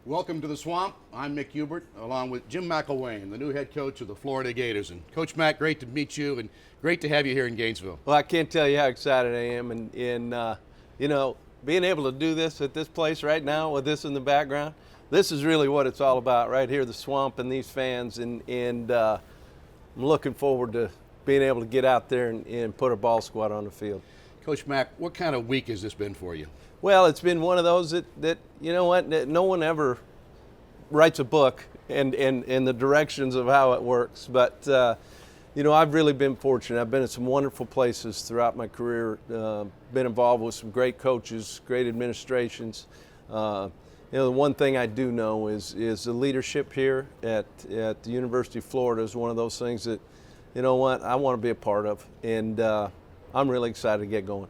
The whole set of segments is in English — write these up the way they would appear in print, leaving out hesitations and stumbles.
Welcome to the Swamp. I'm Mick Hubert, along with Jim McElwain, the new head coach of the Florida Gators. And Coach Mack, great to meet you, and great to have you here in Gainesville. Well, I can't tell you how excited I am, and being able to do this at this place right now with this in the background, this is really what it's all about right here, the Swamp and these fans, and I'm looking forward to being able to get out there and put a ball squad on the field. Coach Mack, what kind of week has this been for you? Well, it's been one of those that you know what, that no one ever writes a book and the directions of how it works. But, I've really been fortunate. I've been in some wonderful places throughout my career, been involved with some great coaches, great administrations. The one thing I do know is the leadership here at the University of Florida is one of those things that, I want to be a part of. And I'm really excited to get going.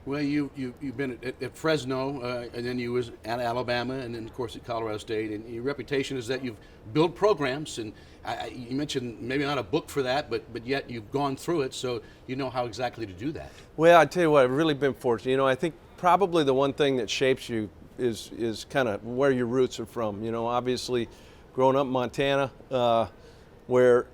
Well, you've been at Fresno, and then you was at Alabama, and then of course at Colorado State. And your reputation is that you've built programs, and you mentioned maybe not a book for that, but yet you've gone through it, so you know how exactly to do that. Well, I tell you what, I've really been fortunate. I think probably the one thing that shapes you is kind of where your roots are from. Obviously, growing up in Montana, where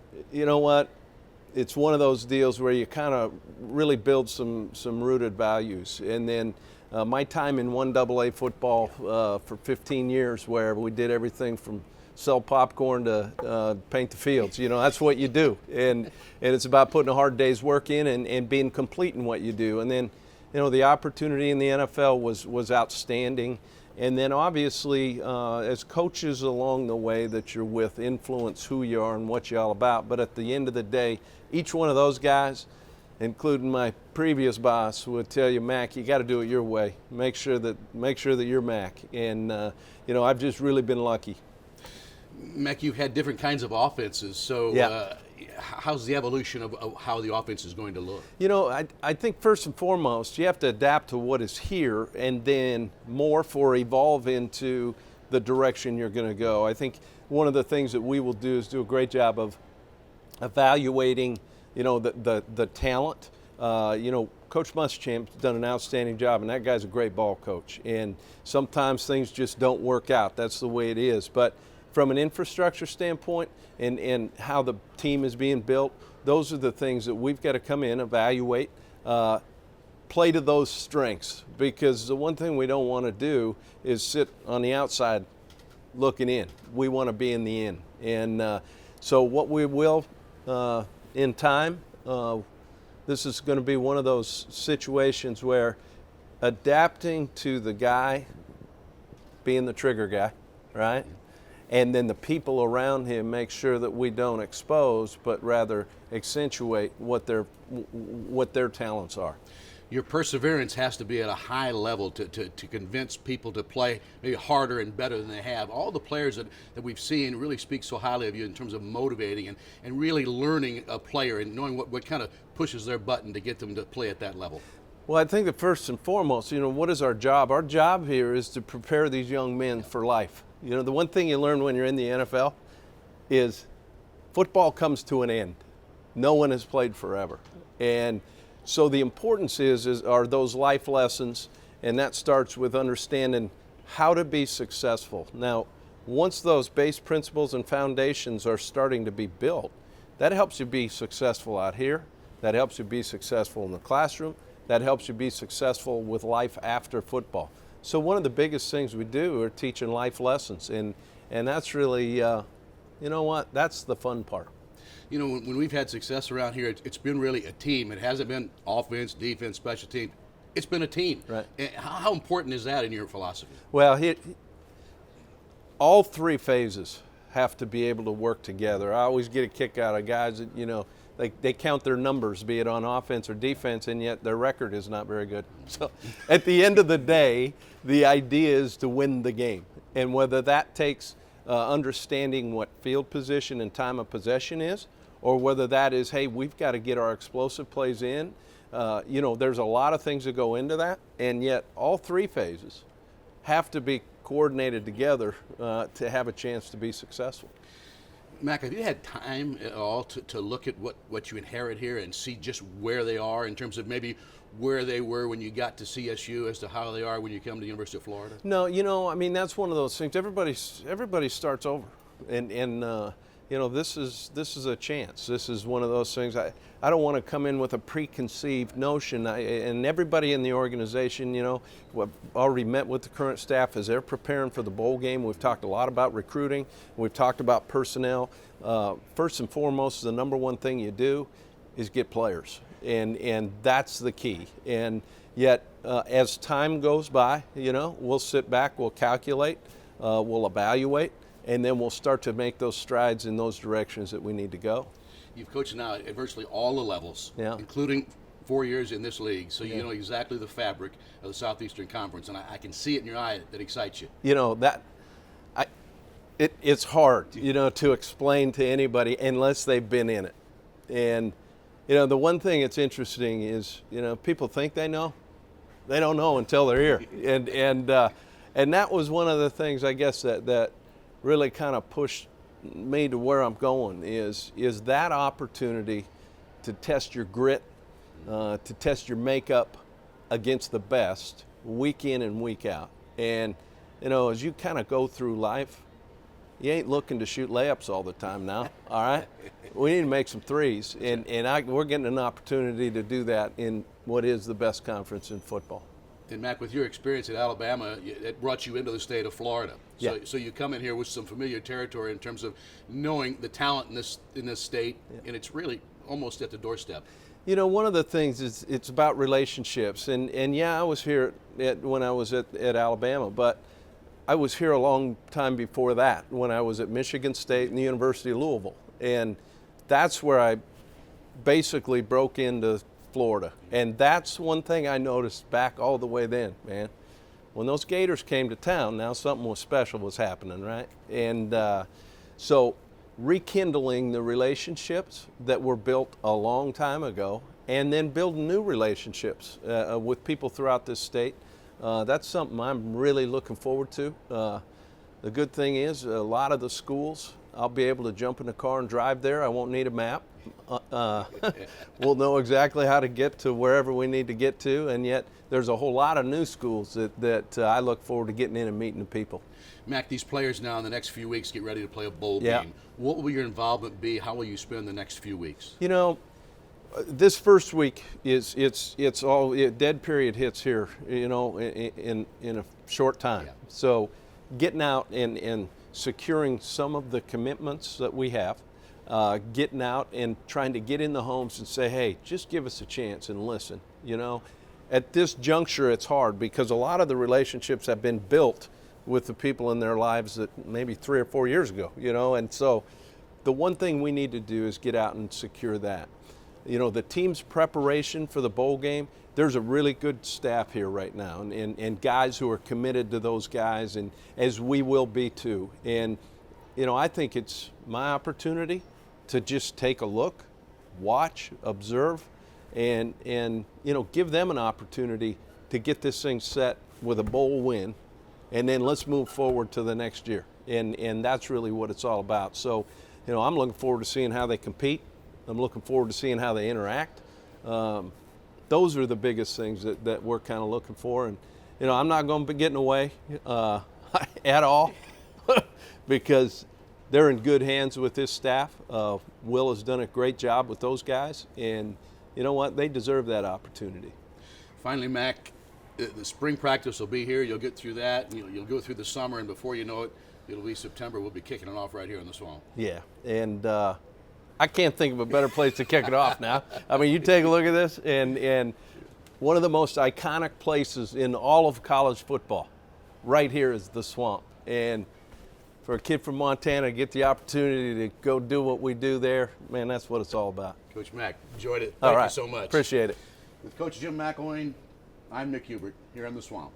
it's one of those deals where you kind of really build some rooted values. And then my time in 1AA football for 15 years, where we did everything from sell popcorn to paint the fields. That's what you do. And it's about putting a hard day's work in and being complete in what you do. And then, the opportunity in the NFL was outstanding. And then obviously, as coaches along the way that you're with influence who you are and what you're all about. But at the end of the day, each one of those guys, including my previous boss, would tell you, Mac, you got to do it your way. Make sure that you're Mac. And I've just really been lucky. Mac, you've had different kinds of offenses, so yeah. How's the evolution of how the offense is going to look? I think first and foremost, you have to adapt to what is here and then morph or evolve into the direction you're going to go. I think one of the things that we will do is do a great job of evaluating, the talent. Coach Muschamp's done an outstanding job, and that guy's a great ball coach. And sometimes things just don't work out. That's the way it is. But from an infrastructure standpoint and how the team is being built, those are the things that we've got to come in, evaluate, play to those strengths. Because the one thing we don't want to do is sit on the outside looking in. We want to be in the in. And so what we will, in time, this is going to be one of those situations where adapting to the guy being the trigger guy, right? And then the people around him make sure that we don't expose, but rather accentuate what their talents are. Your perseverance has to be at a high level to convince people to play maybe harder and better than they have. All the players that we've seen really speak so highly of you in terms of motivating and really learning a player and knowing what kind of pushes their button to get them to play at that level. Well, I think that first and foremost, what is our job? Our job here is to prepare these young men for life. The one thing you learn when you're in the NFL is football comes to an end. No one has played forever. And so the importance are those life lessons, and that starts with understanding how to be successful. Now, once those base principles and foundations are starting to be built, that helps you be successful out here. That helps you be successful in the classroom. That helps you be successful with life after football. So one of the biggest things we do are teaching life lessons, and that's really, that's the fun part. When we've had success around here, it's been really a team. It hasn't been offense, defense, special teams. It's been a team. Right. And how important is that in your philosophy? Well, all three phases have to be able to work together. I always get a kick out of guys that, they count their numbers, be it on offense or defense, and yet their record is not very good. So at the end of the day, the idea is to win the game. And whether that takes understanding what field position and time of possession is, or whether that is, hey, we've got to get our explosive plays in. There's a lot of things that go into that, and yet all three phases have to be coordinated together to have a chance to be successful. Mac, have you had time at all to look at what you inherit here and see just where they are in terms of maybe where they were when you got to CSU as to how they are when you come to the University of Florida? No, I mean, that's one of those things. Everybody starts over, and this is a chance. This is one of those things. I don't want to come in with a preconceived notion. And everybody in the organization, I've already met with the current staff as they're preparing for the bowl game. We've talked a lot about recruiting. We've talked about personnel. First and foremost, the number one thing you do is get players, and that's the key. And yet, as time goes by, we'll sit back, we'll calculate, we'll evaluate, and then we'll start to make those strides in those directions that we need to go. You've coached now at virtually all the levels, Yeah. including 4 years in this league, so you Yeah. know exactly the fabric of the Southeastern Conference, and I can see it in your eye that excites you. It's hard, to explain to anybody unless they've been in it. And, the one thing that's interesting is, people think they know. They don't know until they're here. And that was one of the things, I guess, that really kind of pushed me to where I'm going is that opportunity to test your grit, to test your makeup against the best week in and week out. And, as you kind of go through life, you ain't looking to shoot layups all the time now, all right? We need to make some threes, and we're getting an opportunity to do that in what is the best conference in football. And Mac, with your experience at Alabama, it brought you into the state of Florida. Yeah. So you come in here with some familiar territory in terms of knowing the talent in this state, and it's really almost at the doorstep. One of the things is it's about relationships, and yeah, I was here when I was at Alabama, but I was here a long time before that when I was at Michigan State and the University of Louisville, and that's where I basically broke into Florida. And that's one thing I noticed back all the way then, man. When those Gators came to town, now something was special was happening, right? And so rekindling the relationships that were built a long time ago and then building new relationships with people throughout this state, that's something I'm really looking forward to. The good thing is a lot of the schools, I'll be able to jump in the car and drive there. I won't need a map. We'll know exactly how to get to wherever we need to get to, and yet there's a whole lot of new schools that I look forward to getting in and meeting the people. Mac, these players now in the next few weeks get ready to play a bowl Yeah. game. What will your involvement be? How will you spend the next few weeks? This first week it's all dead period hits here, in a short time. Yeah. So getting out and securing some of the commitments that we have, getting out and trying to get in the homes and say, hey, just give us a chance and listen. At this juncture, it's hard because a lot of the relationships have been built with the people in their lives that maybe 3 or 4 years ago, and so the one thing we need to do is get out and secure that. The team's preparation for the bowl game, there's a really good staff here right now and guys who are committed to those guys, and as we will be too. And, I think it's my opportunity to just take a look, watch, observe, and give them an opportunity to get this thing set with a bowl win, and then let's move forward to the next year. And that's really what it's all about. So, I'm looking forward to seeing how they compete. I'm looking forward to seeing how they interact. Those are the biggest things that we're kind of looking for. And, I'm not going to be getting away at all because they're in good hands with this staff. Will has done a great job with those guys. And you know what? They deserve that opportunity. Finally, Mac, the spring practice will be here. You'll get through that. And you'll go through the summer, and before you know it, it'll be September. We'll be kicking it off right here in the Swamp. Yeah. And I can't think of a better place to kick it off now. I mean, you take a look at this, and one of the most iconic places in all of college football right here is the Swamp. And for a kid from Montana to get the opportunity to go do what we do there, man, that's what it's all about. Coach Mac, enjoyed it. All Thank right. you so much. Appreciate it. With Coach Jim McElwain, I'm Mick Hubert here in the Swamp.